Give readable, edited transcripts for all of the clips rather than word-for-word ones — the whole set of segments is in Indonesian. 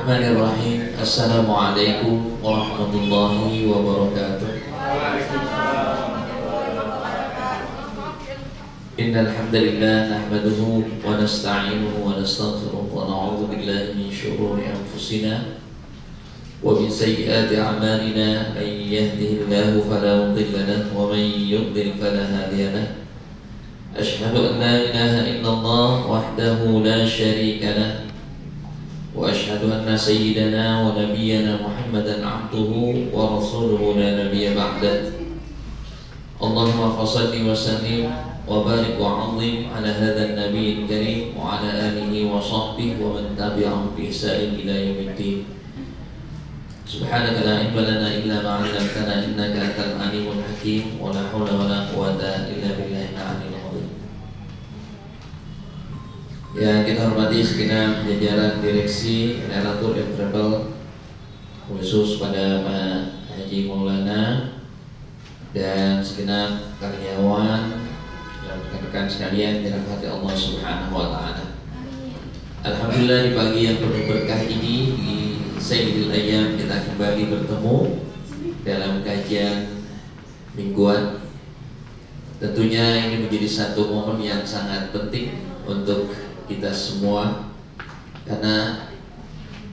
Bismillahirrahmanirrahim. Assalamualaikum warahmatullahi wabarakatuh. Innal hamdalillah nahmaduhu wa nasta'inuhu wa nastaghfiruh wa na'udzu billahi min shururi anfusina wa min sayyiati a'malina. Man yahdihillahu fala mudilla lahu wa man yudlil fala hadiya lahu. Ashhadu an la ilaha illallah wahdahu la syarika lahu wa ashhadu anna sayyidana wa nabiyyana Muhammadan abduhu wa rasuluhu la nabiyya ba'dah. Allahumma fassalli wa sallim wa barik wa 'azzim ala hadzal nabiyil karim wa ala alihi wa sahbihi wa man tabi'ahum bi ihsan ila yaumiddin. Subhanaka la ilma lana illa ma 'allamtana innaka antal alimul hakim wa la haula wa la quwwata illa billahil aliyyil azim. Yang kita hormati segenap jajaran direksi Naratur and Travel, khusus pada Pak Haji Maulana dan segenap karyawan dan rekan-rekan sekalian dirahmati Allah Subhanahu wa taala. Alhamdulillah, di pagi yang penuh berkah ini, di Sayyidil Ayyam kita kembali bertemu dalam kajian mingguan. Tentunya ini menjadi satu momen yang sangat penting untuk kita semua, karena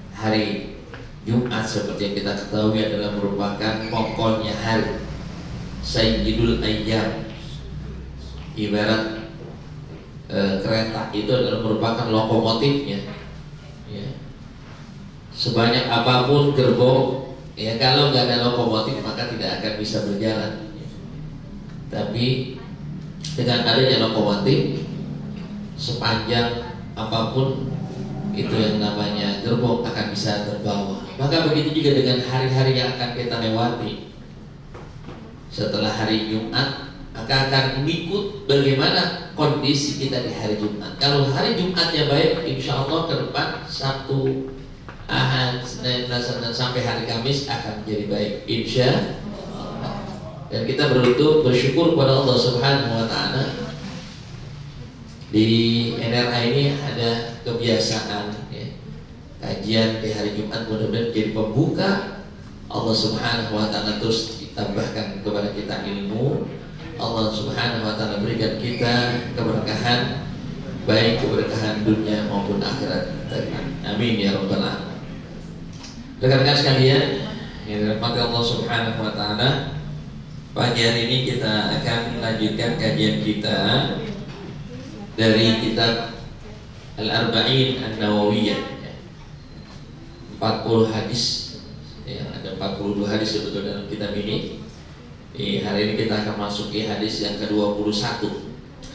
hari Jumat seperti yang kita ketahui adalah merupakan pokoknya hari, Sayyidul Ayyam. Ibarat kereta itu adalah merupakan lokomotifnya, ya. Sebanyak apapun gerbong, ya, kalau nggak ada lokomotif maka tidak akan bisa berjalan, ya. Tapi dengan adanya lokomotif, sepanjang apapun itu yang namanya gerbong akan bisa terbawa. Maka begitu juga dengan hari-hari yang akan kita lewati setelah hari Jumat, maka akan mengikut bagaimana kondisi kita di hari Jumat. Kalau hari Jumatnya baik, insya Allah ke depan Sabtu, Ahad, Senin, Selasa, dan sampai hari Kamis akan menjadi baik, insya Allah. Dan kita bersyukur kepada Allah Subhanahu wa taala. Di NRA ini ada kebiasaan, ya, kajian di hari Jumat mudah-mudahan menjadi pembuka. Allah Subhanahu wa taala terus ditambahkan kepada kita ilmu. Allah Subhanahu wa taala berikan kita keberkahan, baik keberkahan dunia maupun akhirat. Amin ya rabbal alamin. Rekan-rekan sekalian yang dirahmati Allah Subhanahu wa taala, pagi hari ini kita akan melanjutkan kajian kita dari kitab Al-Arba'in An-Nawawiyah, 40 hadis, ya, ada 42 hadis sebetulnya dalam kitab ini. Hari ini kita akan masuki hadis yang ke-21.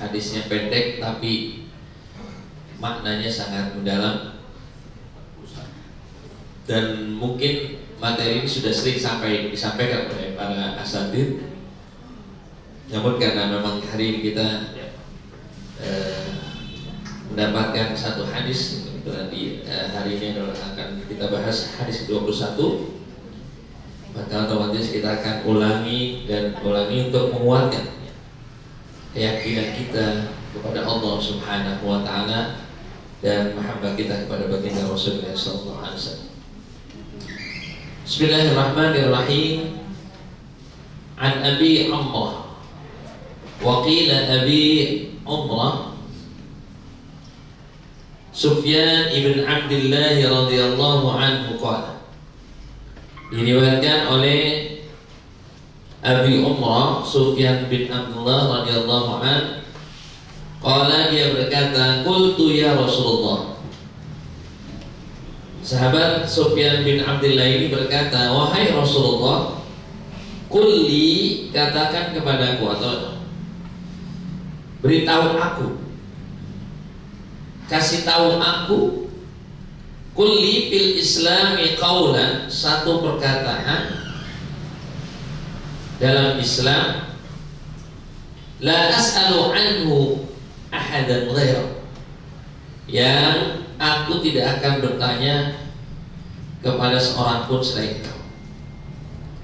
Hadisnya pendek tapi maknanya sangat mendalam, dan mungkin materi ini sudah sering disampaikan oleh para asatidz. Namun karena memang hari ini kita mendapatkan satu hadis, di hari ini akan kita bahas hadis ke-21, maka otomatis kita akan ulangi untuk menguatkan keyakinan kita kepada Allah Subhanahu wa taala dan mahabbah kita kepada baginda Rasulullah sallallahu alaihi wasallam. Bismillahirrahmanirrahim. An Abi Amrah wa qila Abi Amrah Sufyan ibn Abdullah radhiyallahu anhu qala. Diriwayatkan oleh Abi Umrah Sufyan bin Abdullah radhiyallahu anhu, qala, dia berkata, qultu ya Rasulullah. Sahabat Sufyan bin Abdullah ini berkata, wahai Rasulullah, kulli, katakan kepadaku atau beritahu aku, kasih tahu aku, kulli fil islami qaulan, satu perkataan dalam Islam, la as'alu anhu ahadan ghaira, yang aku tidak akan bertanya kepada seorang pun selain kau.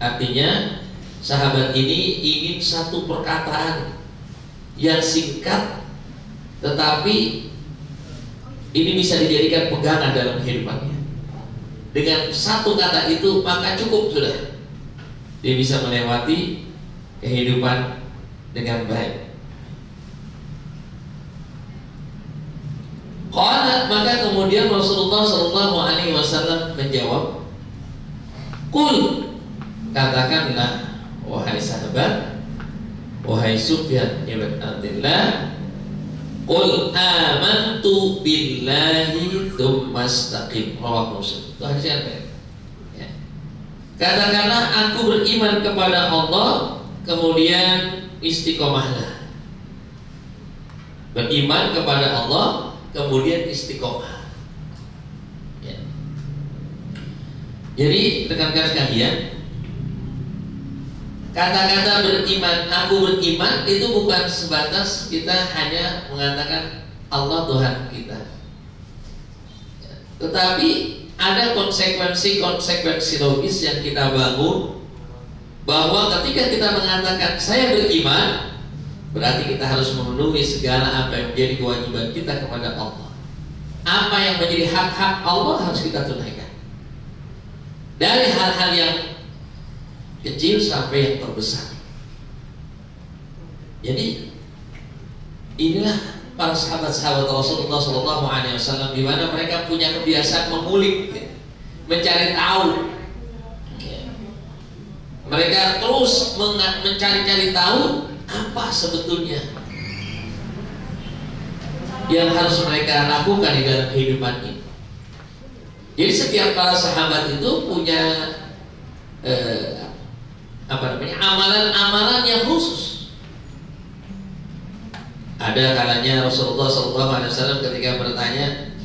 Artinya sahabat ini ingin satu perkataan yang singkat tetapi ini bisa dijadikan pegangan dalam kehidupannya. dengan satu kata itu maka cukup sudah. Dia bisa melewati kehidupan dengan baik. Qalat, maka kemudian Rasulullah Shallallahu Alaihi Wasallam menjawab, Qul, katakanlah wahai sahabat, wahai Sufyan ibn Abdullah, Qul amantu billahi tsumma istaqim. Rawahu Muslim. Itu hadis yang ya. Katakanlah aku beriman kepada Allah, kemudian istiqomahlah. Beriman kepada Allah, kemudian istiqomah. Ya. Jadi rekan-rekan sekalian, kata-kata beriman, aku beriman itu bukan sebatas kita hanya mengatakan Allah Tuhan kita, ya. Tetapi ada konsekuensi logis yang kita bangun, bahwa ketika kita mengatakan saya beriman, berarti kita harus memenuhi segala apa yang menjadi kewajiban kita kepada Allah. Apa yang menjadi hak-hak Allah harus kita tunaikan, dari hal-hal yang kecil sampai yang terbesar. Jadi inilah para sahabat-sahabat Rasulullah SAW, di mana mereka punya kebiasaan mengulik, mencari tahu. Mereka terus mencari-cari tahu apa sebetulnya yang harus mereka lakukan di dalam kehidupan ini. Jadi setiap para sahabat itu punya amalan-amalan yang khusus. Ada kalanya Rasulullah SAW ketika bertanya,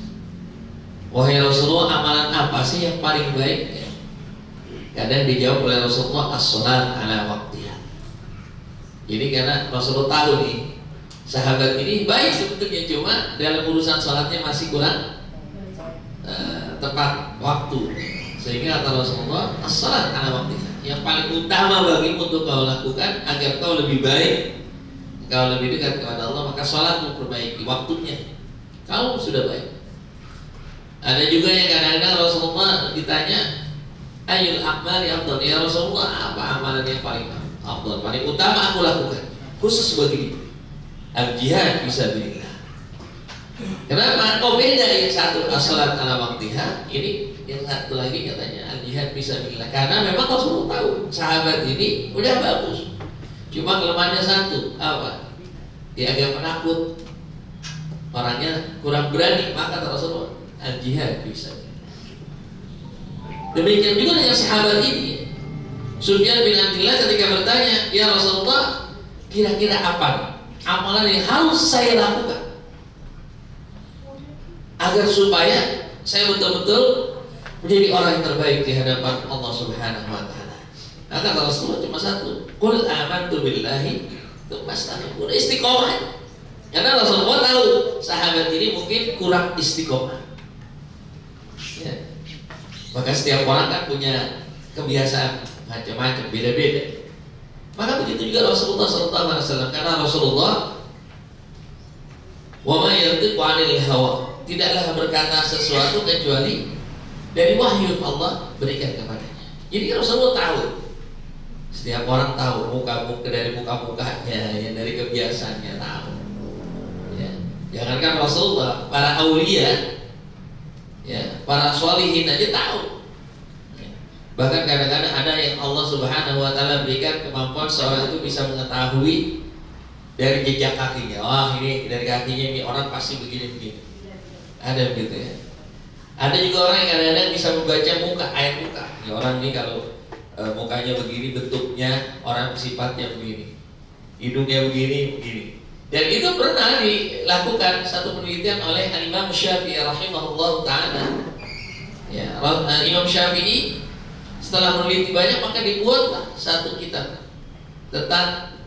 wahai Rasulullah, amalan apa sih yang paling baik? Kadang dijawab oleh Rasulullah, as-salat ala waqtiha. Jadi karena Rasulullah tahu nih, sahabat ini baik sebetulnya, cuma dalam urusan salatnya masih kurang tepat waktu. Sehingga kata Rasulullah, as-salat ala waqtiha, yang paling utama bagimu untuk kau lakukan agar kau lebih baik, kau lebih dekat kepada Allah, maka salatmu perbaiki waktunya. Kau sudah baik. Ada juga yang kadang-kadang Rasulullah ditanya, ayyul a'mali afdal, ya Rasulullah, apa amalan yang paling afdal, paling utama aku lakukan khusus bagi al-jihad fisabilillah. Kenapa? Kok beda yang satu as-salat ala waqtiha, ini yang satu lagi katanya al-jihad fisabilillah. Karena memang Rasulullah tahu sahabat ini udah bagus, cuma kelemahannya satu, apa? Dia agak penakut, orangnya kurang berani, maka kata Rasulullah al-jihad fisabilillah. Demikian juga dengan sahabat ini, Sufyan bin Abdullah ketika bertanya, ya Rasulullah, kira-kira apa amalan yang harus saya lakukan agar supaya saya betul-betul menjadi orang yang terbaik di hadapan Allah Subhanahu wa Ta'ala? Maka Rasulullah cuma satu, qul amantu billahi tsumma istaqim. Istiqomah. Karena Rasulullah tahu sahabat ini mungkin kurang istiqomah, ya. Maka setiap orang kan punya kebiasaan macam-macam, beda-beda. Maka begitu juga Rasulullah SAW, karena Rasulullah wa ma yantiqu 'anil hawa, tidaklah berkata sesuatu kecuali dari wahyu Allah berikan kepadanya. Jadi Rasulullah tahu, setiap orang tahu muka-muka dari muka-mukanya, ya, dari kebiasaannya tahu. Ya. Jangankan Rasulullah, para aulia, ya, para sholihin aja tahu. Bahkan kadang-kadang ada yang Allah Subhanahu wa Ta'ala berikan kemampuan seorang itu bisa mengetahui dari jejak kakinya. Wah, ini dari kakinya ini orang pasti begini-begini. Ada begitu ya. Ada juga orang yang kadang-kadang bisa membaca muka, air muka. Ya, orang ini kalau mukanya begini, bentuknya orang sifatnya begini, hidungnya begini, begini. Dan itu pernah dilakukan satu penelitian oleh Imam Syafi'i rahimahullah ta'ala. Ya, Imam Syafi'i setelah meneliti banyak, maka dibuatlah satu kitab tentang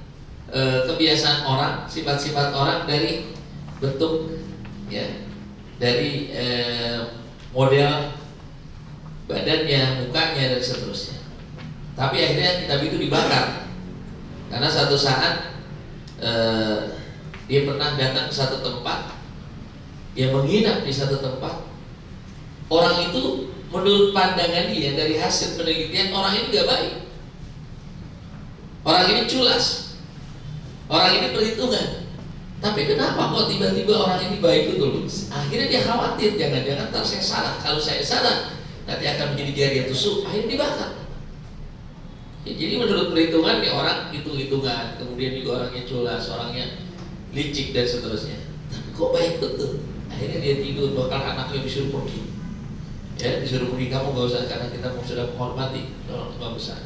kebiasaan orang, sifat-sifat orang dari bentuk, ya, dari model badannya, mukanya, dan seterusnya. Tapi akhirnya kitab itu dibakar karena satu saat dia pernah datang ke satu tempat, dia menginap di satu tempat. Orang itu menurut pandangan dia dari hasil penelitian orang ini gak baik, orang ini culas, orang ini perhitungan. Tapi kenapa kok tiba-tiba orang ini baik itu loh? Akhirnya dia khawatir, jangan-jangan ntar saya salah. Kalau saya salah, nanti akan menjadi jari tusuk. Akhirnya dibakar. Ya, jadi menurut perhitungan nih orang hitung-hitungan, kemudian juga orangnya culas, orangnya licik dan seterusnya. Tapi kok baik betul? Akhirnya dia tidur, bakal anaknya disuruh pergi. Ya, disuruh pergi, kamu gak usah karena kita sudah menghormati orang tua besar.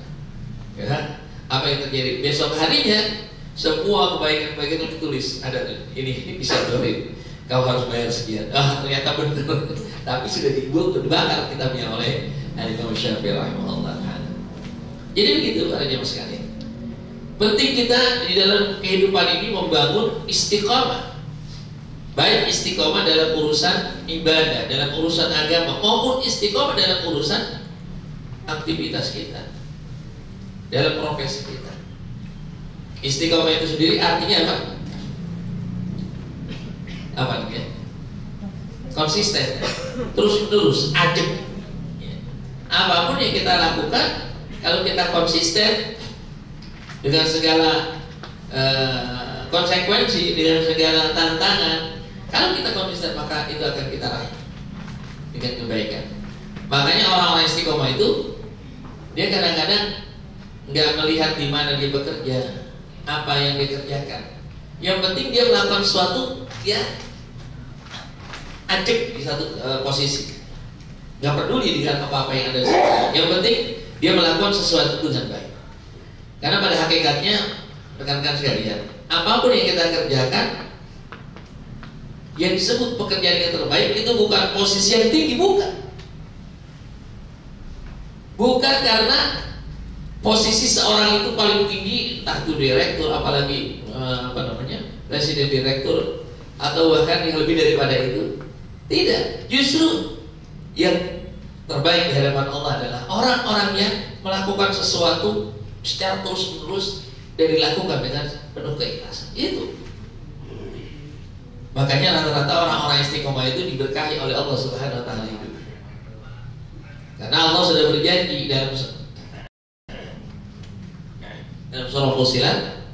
Ya, apa yang terjadi? Besok harinya semua kebaikan-kebaikan itu ditulis, ada ini bisa dorin, kau harus bayar sekian. Ternyata benar, tapi sudah dibakar kitabnya oleh Imam Syafi'i rahimahullah. Jadi begitu para jemaah sekalian. Penting kita di dalam kehidupan ini membangun istiqamah, baik istiqamah dalam urusan ibadah, dalam urusan agama, maupun istiqamah dalam urusan aktivitas kita, dalam profesi kita. Istiqamah itu sendiri artinya apa? Apa nih? Konsisten, terus-menerus, ajak. Apapun yang kita lakukan, kalau kita konsisten dengan segala konsekuensi, dengan segala tantangan, kalau kita konsisten maka itu akan kita raih dengan kebaikan. Makanya orang-orang istiqomah itu dia kadang-kadang nggak melihat di mana dia bekerja, apa yang dia kerjakan. Yang penting dia melakukan sesuatu, ya ajak di satu posisi, nggak peduli dengan apa-apa yang ada di situ. Yang penting dia melakukan sesuatu dengan baik. Karena pada hakikatnya rekan-rekan sekalian, apapun yang kita kerjakan yang disebut pekerjaan yang terbaik itu bukan posisi yang tinggi, bukan karena posisi seorang itu paling tinggi, entah itu direktur, apalagi presiden direktur, atau bahkan yang lebih daripada itu. Tidak, justru yang terbaik di hadapan Allah adalah orang-orang yang melakukan sesuatu secara terus-menerus dan dilakukan dengan penuh keikhlasan. Itu. Makanya rata-rata orang-orang istiqomah itu diberkahi oleh Allah Subhanahu wa taala itu. Karena Allah sudah berjanji dalam surah Fussilat,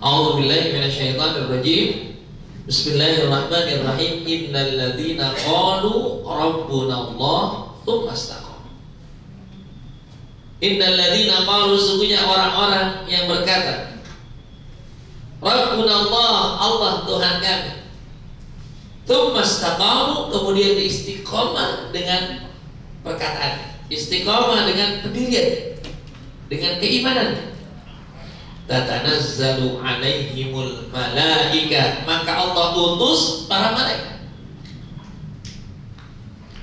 A'udzubillahi minasyaitonir rajim. Bismillahirrahmanirrahim. Innal ladzina qalu rabbuna Allah tsumma istaqamu. Innal ladzina qalu, sesungguhnya orang-orang yang berkata Rabbuna Allah, Allah Tuhan kami. Tsumma istaqamu, kemudian istiqomah dengan perkataan, istiqomah dengan pendirian, dengan keimanan. Tatanazzalu alaihimul malaika, maka Allah utus para malaikat.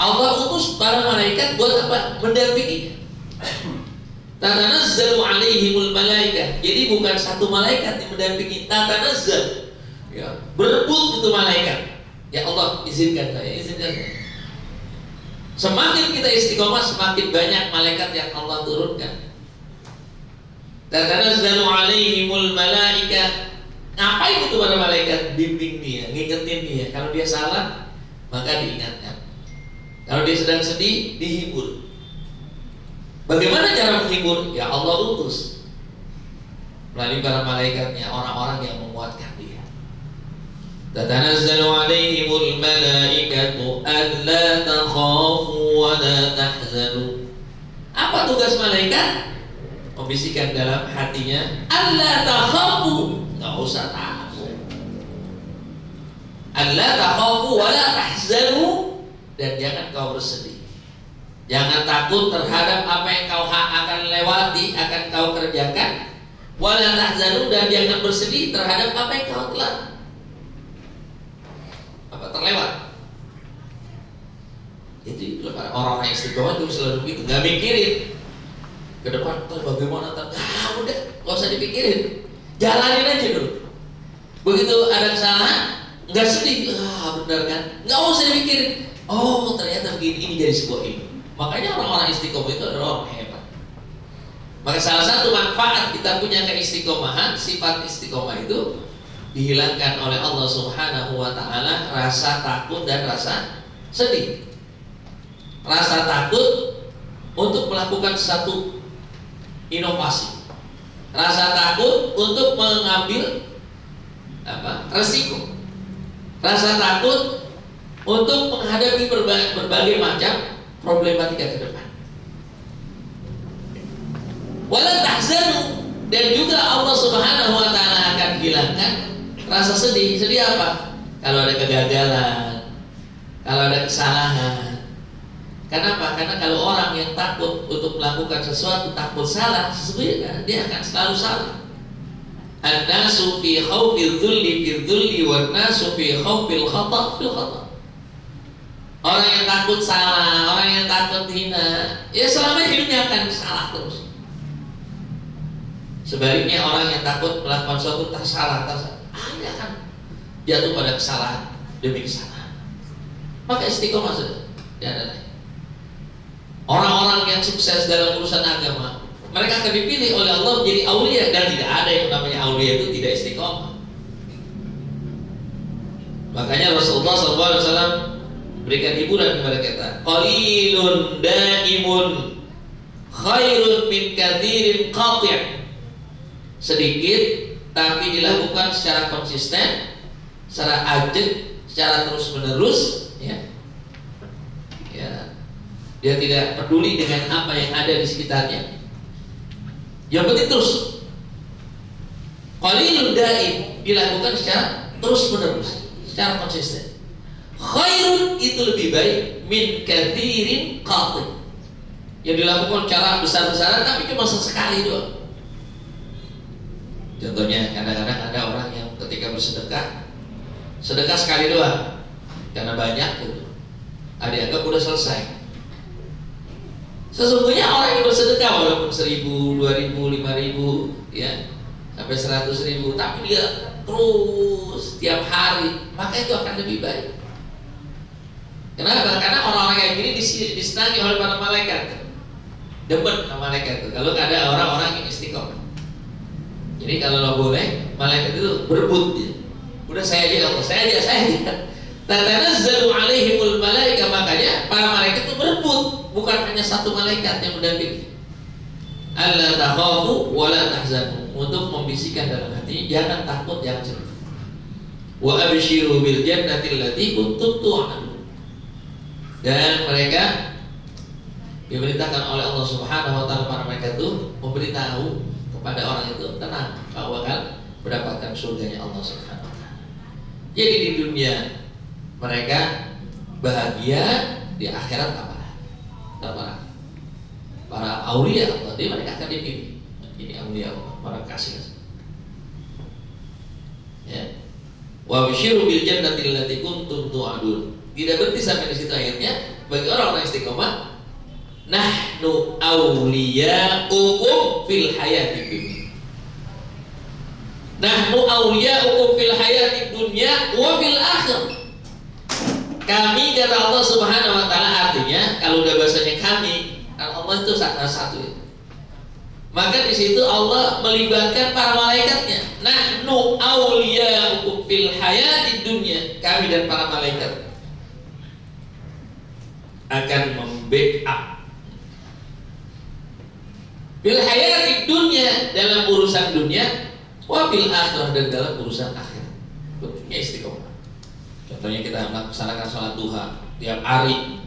Allah utus para malaikat buat apa? Mendampingi. Tatanazzalu alaihimul malaika, jadi bukan satu malaikat yang mendampingi. Tatanazzal, ya, berebut itu malaikat. Ya Allah, izinkan saya, izinkan saya. Semakin kita istiqomah, semakin banyak malaikat yang Allah turunkan. Tatanazzalu alaihimul malaika. Ngapain itu para malaikat? Bimbing dia, ngingetin dia. Kalau dia salah, maka diingatkan. Kalau dia sedang sedih, dihibur. Bagaimana cara menghibur? Ya Allah utus melalui para malaikatnya orang-orang yang menguatkan dia. Tatanazzalu alaihimul malaikatu alla takhafu wa la tahzanu. Apa tugas malaikat? Membisikkan dalam hatinya, alla takhafu, nggak usah takut. Alla takhafu wa la tahzanu, dan jangan kau bersedih. Jangan takut terhadap apa yang kau akan lewati, akan kau kerjakan. Wa la tahzanu, dan jangan bersedih terhadap apa yang kau telah terlewat. Jadi orang-orang yang istiqomah itu selalu begitu, nggak mikirin ke depan terus bagaimana, udah nggak usah dipikirin, jalanin aja dulu. Begitu ada kesalahan, nggak sedih, benar kan, nggak usah dipikirin. Oh ternyata begini, ini jadi sebuah ilmu. Makanya orang-orang istiqomah itu adalah orang hebat. Maka salah satu manfaat kita punya keistiqomahan, sifat istiqomah itu dihilangkan oleh Allah Subhanahu wa taala rasa takut dan rasa sedih. rasa takut untuk melakukan satu inovasi, rasa takut untuk mengambil resiko, rasa takut untuk menghadapi berbagai macam problematika ke depan. Wala tahzanu, dan juga Allah Subhanahu wa taala akan hilangkan rasa sedih. Sedih apa? Kalau ada kegagalan, kalau ada kesalahan. Kenapa? Karena kalau orang yang takut untuk melakukan sesuatu, takut salah, sesungguhnya dia akan selalu salah. An-nasu fi khawfil dhulli wan nasu fi khawfil khata' fil khata'. Orang yang takut salah, orang yang takut hina, ya selama hidupnya akan salah terus. Sebaliknya orang yang takut melakukan suatu tersalah, dia akan jatuh pada kesalahan demi kesalahan. Maka istiqomah sudah ada. Orang-orang yang sukses dalam urusan agama, mereka akan dipilih oleh Allah menjadi aulia, dan tidak ada yang namanya aulia itu tidak istiqomah. Makanya Rasulullah SAW berikan hiburan kepada kita. Qalilun daimun khairun min katsirin qati'. Sedikit tapi dilakukan secara konsisten, secara ajak, secara terus menerus, ya. Dia tidak peduli dengan apa yang ada di sekitarnya. Yang penting terus. Qalilun daim dilakukan secara terus menerus, secara konsisten. Khairun itu lebih baik min katsirin qati'. Yang dilakukan secara besar-besaran tapi cuma sesekali doang. Contohnya kadang-kadang ada orang yang ketika bersedekah, sedekah sekali doang karena banyak gitu, dianggap udah selesai. Sesungguhnya orang yang bersedekah walaupun 1.000, 2.000, 5.000, ya sampai 100.000, tapi dia terus tiap hari, maka itu akan lebih baik. Kenapa? Karena orang-orang kayak gini disenangi oleh para malaikat, demen sama malaikat itu kalau ada orang-orang yang istiqomah. Jadi kalau lo boleh, malaikat itu berebut dia. Udah saya aja, Allah, saya aja. Tatanazzalu alaihimul malaika, makanya para malaikat itu berebut, bukan hanya satu malaikat yang mendampingi. Alla takhafu wa la tahzanu, untuk membisikkan dalam hati, jangan takut, jangan sedih. Wa abshiru bil jannati allati kuntum tu'adun. Dan mereka diberitakan oleh Allah Subhanahu wa taala, para malaikat itu memberitahu kepada orang itu, tenang, kau akan mendapatkan surganya Allah Subhanahu wa taala. Jadi di dunia mereka bahagia, di akhirat apa? Para aulia Allah, dia mereka akan dipilih. Ini aulia Allah, para kasih. Ya. Wa basyiru bil jannati allati kuntum tu'adun. Tidak berhenti sampai di situ ayatnya. Bagi orang-orang istiqomah, nahnu awliya'ukum fil hayatid dunya. Nahnu awliya'ukum fil hayatid dunya wa fil akhirah. Kami, kata Allah Subhanahu wa taala, artinya kalau udah bahasanya kami, Allah itu satu ya. Maka di situ Allah melibatkan para malaikatnya. Nahnu awliya'ukum fil hayatid dunya. Kami dan para malaikat akan membackup fil hayatid dunya, dalam urusan dunia, wa fil akhirah, dan dalam urusan akhirat. Bentuknya istiqomah. Contohnya kita melaksanakan sholat duha tiap hari.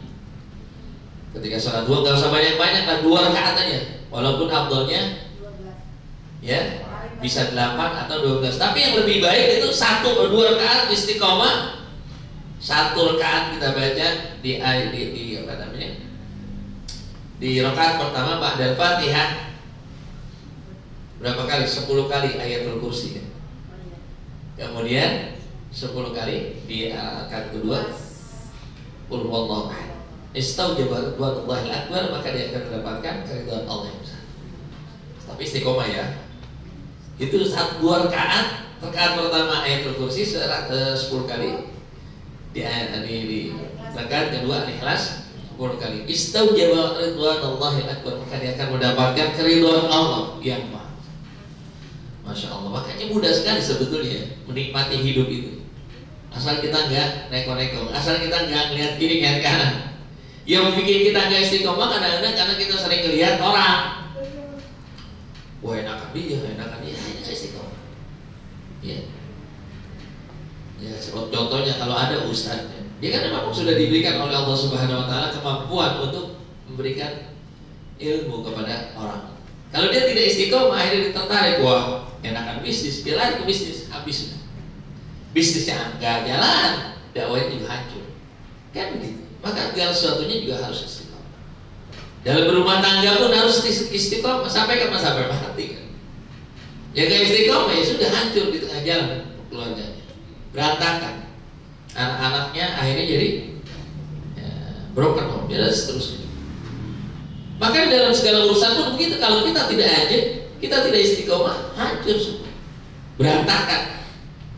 Ketika sholat duha nggak usah banyak-banyak lah, 2 rakaat aja. Walaupun afdalnya ya bisa 8 atau 12. Tapi yang lebih baik itu 1 atau 2 rakaat istiqomah. 1 rakaat kita baca di apa namanya? Di rakaat pertama ba'dal Fatihah berapa kali? 10 kali ayatul kursi. Kemudian 10 kali di rakaat kedua qul huwallahu ahad. Istaujaba ridwanullahil akbar, maka dia akan mendapatkan keridhaan Allah yang besar. Tapi istiqomah ya. Itu 2 rakaat. Rakaat pertama ayatul kursi 10 kali. Di rakaat kedua Ikhlas 10 kali. Istaujaba ridwanullahil akbar, maka dia akan mendapatkan keridhaan Allah yang mahal. Masya Allah. Makanya mudah sekali sebetulnya menikmati hidup itu. Asal kita nggak neko-neko, asal kita nggak ngeliat kiri ngeliat kanan. Yang bikin kita nggak istiqomah kadang-kadang karena kita sering lihat orang. Wah enakan dia, nggak istiqomah. Ya. Ya, contohnya kalau ada ustaz, dia kan memang sudah diberikan oleh Allah Subhanahu Wa Taala kemampuan untuk memberikan ilmu kepada orang. Kalau dia tidak istiqomah, akhirnya tertarik, wah enakan bisnis, dia lari ke bisnis, habis sudah. Bisnisnya nggak jalan, dakwahnya juga hancur. Kan begitu. Maka segala sesuatunya juga harus istiqomah. Dalam berumah tangga pun harus istiqomah. Sampai kapan? Sampai mati kan. Ya gak istiqomah ya sudah hancur di tengah jalan keluarganya, berantakan. Anak-anaknya akhirnya jadi ya, broken home, dan seterusnya. Maka dalam segala urusan pun begitu. Kalau kita tidak ada, kita tidak istiqomah, hancur semua, berantakan.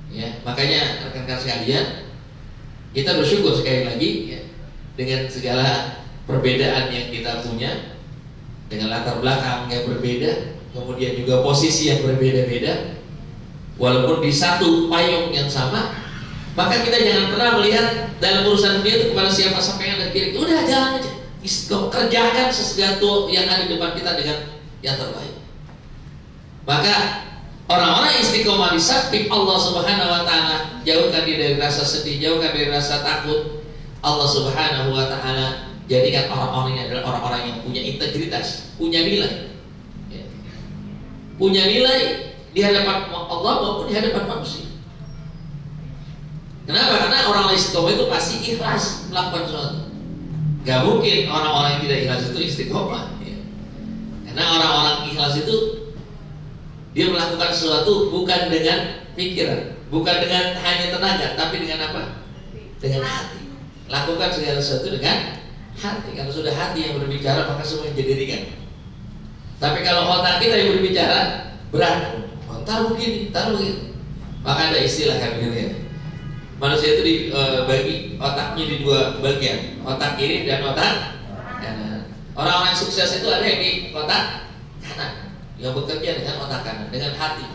Ya, makanya rekan-rekan sekalian, kita bersyukur sekali lagi ya, dengan segala perbedaan yang kita punya, dengan latar belakang yang berbeda, kemudian juga posisi yang berbeda-beda, walaupun di satu payung yang sama, maka kita jangan pernah melihat dalam urusan dunia itu kepada siapa sampai dan kiri. Udah jalan aja, kerjakan sesuatu yang ada di depan kita dengan yang terbaik. Maka orang-orang istiqomah di samping Allah Subhanahu Wa Taala, jauhkan dia dari rasa sedih, jauhkan dari rasa takut. Allah Subhanahu Wa Taala jadikan orang-orang ini adalah orang-orang yang punya integritas, punya nilai, ya. Punya nilai di hadapan Allah maupun di hadapan manusia. Kenapa? Karena orang istiqomah itu pasti ikhlas melakukan sesuatu. Gak mungkin orang-orang yang tidak ikhlas itu istiqomah, ya. Karena orang-orang ikhlas itu dia melakukan sesuatu bukan dengan pikiran, bukan dengan hanya tenaga, tapi dengan apa? Dengan hati. Lakukan segala sesuatu dengan hati. Kalau sudah hati yang berbicara, maka semua jadi ringan. Tapi kalau otak kita yang berbicara, berat. Taruh begini, taruh begitu. Maka ada istilah kan gitu ya. Manusia itu dibagi otaknya di dua bagian, otak kiri dan otak kanan. Orang-orang yang sukses itu ada yang di otak kanan, yang bekerja dengan otak kanan, dengan hati.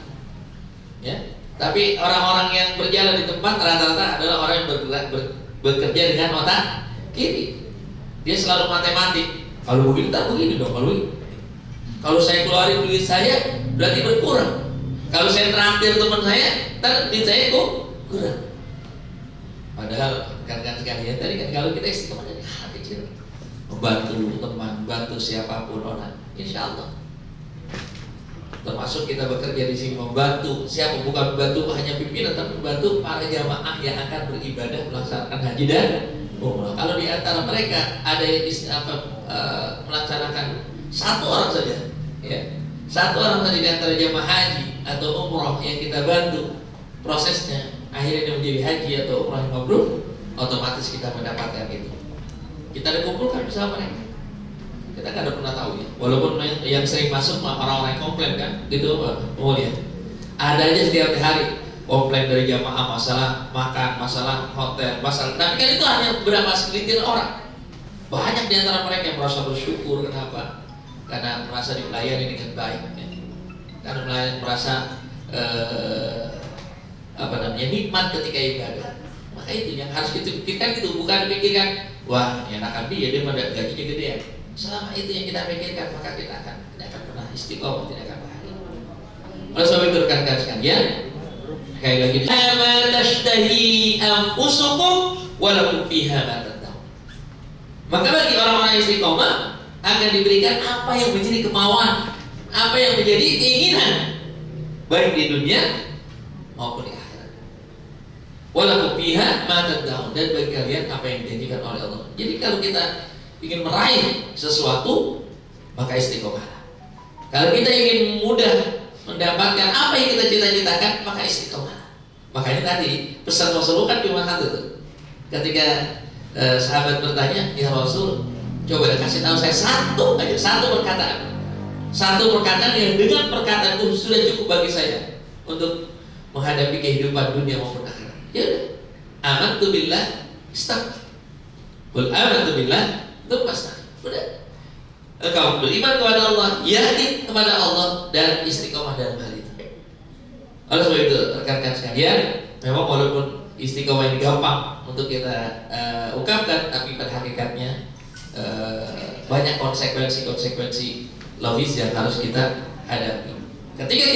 Ya. Tapi orang-orang yang berjalan di tempat rata-rata adalah orang yang bekerja dengan otak kiri. Dia selalu matematik. Kalau begini tak begini dong, kalau begini. Kalau saya keluarin duit saya berarti berkurang. Kalau saya traktir teman saya, ntar duit saya kok kurang. Padahal rekan-rekan sekalian tadi kan kalau kita istiqomah dari hati kecil, membantu teman, bantu siapapun orang, insya Allah. Termasuk kita bekerja di sini membantu siapa, bukan membantu hanya pimpinan, tapi membantu para jamaah yang akan beribadah melaksanakan haji dan umrah. Kalau di antara mereka ada yang melaksanakan satu orang saja, ya, satu orang saja di antara jamaah haji atau umrah yang kita bantu prosesnya, akhirnya dia menjadi haji atau umrah yang mabrur, otomatis kita mendapatkan itu. Kita dikumpulkan bersama mereka. Kita kan ada pernah tahu ya, walaupun yang sering masuk orang-orang yang komplain kan, gitu apa? Oh ya, ada aja setiap hari komplain dari jamaah masalah makan, masalah hotel, masalah. Tapi kan itu hanya berapa segelintir orang. Banyak di antara mereka yang merasa bersyukur. Kenapa? Karena merasa dilayani dengan baik, ya. Karena merasa nikmat ketika ibadah. Maka itu yang harus kita pikirkan, itu bukan pikirkan, wah enakan dia gajinya gede ya. Selama itu yang kita pikirkan, maka kita tidak akan pernah istiqomah, tidak akan bahagia. Oleh sebab itu rekan-rekan sekalian, sekali lagi, ma tashtahi anfusukum wa lakum fiha ma tad'un. Maka bagi orang-orang istiqomah akan diberikan apa yang menjadi kemauan, apa yang menjadi keinginan, baik di dunia maupun di akhirat. Wa lakum fiha ma tad'un, dan bagi kalian apa yang dijanjikan oleh Allah. Jadi kalau kita ingin meraih sesuatu, maka istiqomah. Kalau kita ingin mudah mendapatkan apa yang kita cita-citakan, maka istiqomah. Makanya tadi pesan Rasul kan cuma satu tuh. Ketika sahabat bertanya, ya Rasul, coba kasih tahu saya satu perkataan yang dengan perkataan itu sudah cukup bagi saya untuk menghadapi kehidupan dunia maupun akhirat. Ya udah, amantu billah, istiqomah. Qul amantu billah, itu pasti. Udah. Engkau beriman kepada Allah, yakin kepada Allah, dan istiqomah dalam hal itu. Oleh sebab itu, rekan-rekan sekalian, memang walaupun istiqomah ini gampang untuk kita ungkapkan, tapi pada hakikatnya banyak konsekuensi logis yang harus kita hadapi. Ketika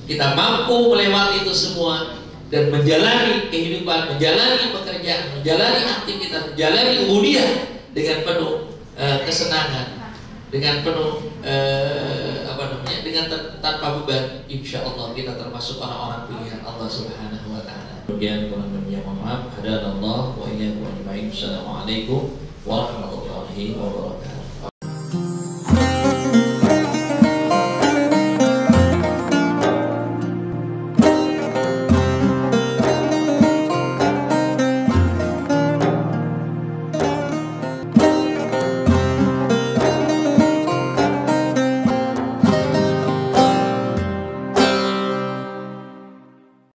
kita mampu melewati itu semua dan menjalani kehidupan, menjalani pekerjaan, menjalani aktivitas, menjalani ubudiyah dengan penuh kesenangan, dengan penuh dengan tanpa beban, insya Allah kita termasuk orang-orang pilihan Allah Subhanahu wa Ta'ala. Kemudian kurang lebihnya mohon maaf. Hadanallah wa iyyakum ajma'in. Assalamualaikum warahmatullahi wabarakatuh.